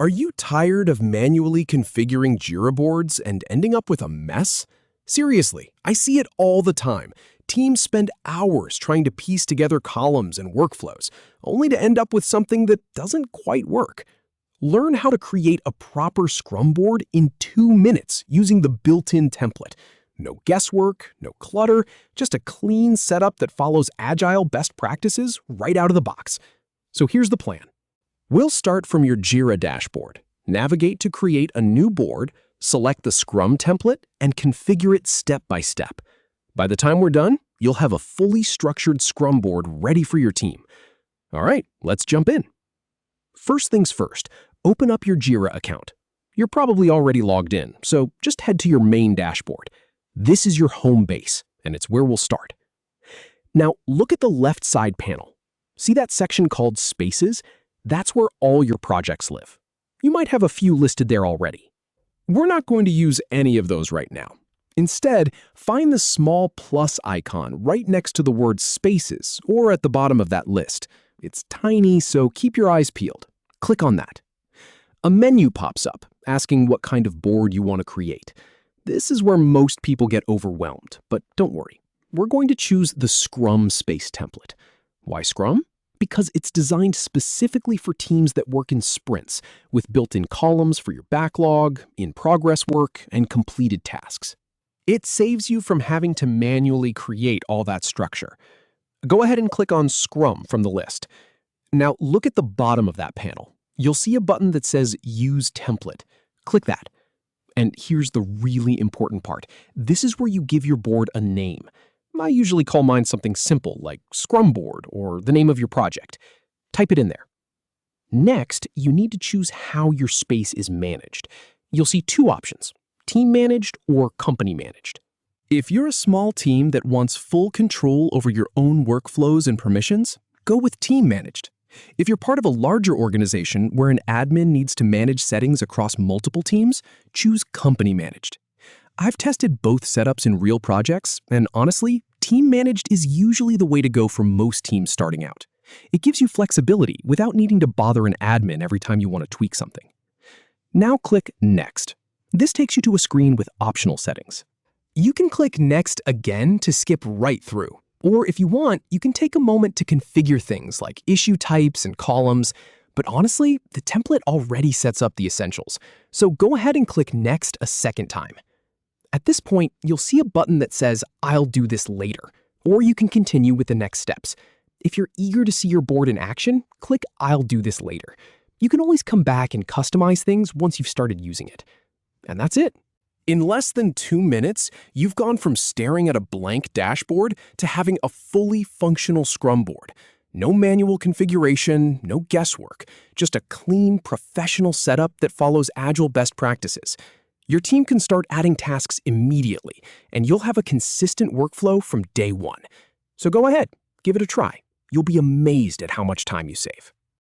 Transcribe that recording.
Are you tired of manually configuring Jira boards and ending up with a mess? Seriously, I see it all the time. Teams spend hours trying to piece together columns and workflows, only to end up with something that doesn't quite work. Learn how to create a proper Scrum board in 2 minutes using the built-in template. No guesswork, no clutter, just a clean setup that follows Agile best practices right out of the box. So here's the plan. We'll start from your Jira dashboard, navigate to create a new board, select the Scrum template, and configure it step by step. By the time we're done, you'll have a fully structured Scrum board ready for your team. All right, let's jump in. First things first, open up your Jira account. You're probably already logged in, so just head to your main dashboard. This is your home base, and it's where we'll start. Now, look at the left side panel. See that section called Spaces? That's where all your projects live. You might have a few listed there already. We're not going to use any of those right now. Instead, find the small plus icon right next to the word Spaces or at the bottom of that list. It's tiny, so keep your eyes peeled. Click on that. A menu pops up, asking what kind of board you want to create. This is where most people get overwhelmed, but don't worry. We're going to choose the Scrum Space template. Why Scrum? Because it's designed specifically for teams that work in sprints, with built-in columns for your backlog, in-progress work, and completed tasks. It saves you from having to manually create all that structure. Go ahead and click on Scrum from the list. Now look at the bottom of that panel. You'll see a button that says Use Template. Click that. And here's the really important part. This is where you give your board a name. I usually call mine something simple like Scrum Board or the name of your project. Type it in there. Next, you need to choose how your space is managed. You'll see 2 options, team managed or company managed. If you're a small team that wants full control over your own workflows and permissions, go with team managed. If you're part of a larger organization where an admin needs to manage settings across multiple teams, choose company managed. I've tested both setups in real projects, and honestly, team managed is usually the way to go for most teams starting out. It gives you flexibility without needing to bother an admin every time you want to tweak something. Now click Next. This takes you to a screen with optional settings. You can click Next again to skip right through. Or if you want, you can take a moment to configure things like issue types and columns. But honestly, the template already sets up the essentials. So go ahead and click Next a second time. At this point, you'll see a button that says, I'll do this later, or you can continue with the next steps. If you're eager to see your board in action, click I'll do this later. You can always come back and customize things once you've started using it. And that's it. In less than 2 minutes, you've gone from staring at a blank dashboard to having a fully functional Scrum board. No manual configuration, no guesswork, just a clean, professional setup that follows Agile best practices. Your team can start adding tasks immediately, and you'll have a consistent workflow from day one. So go ahead, give it a try. You'll be amazed at how much time you save.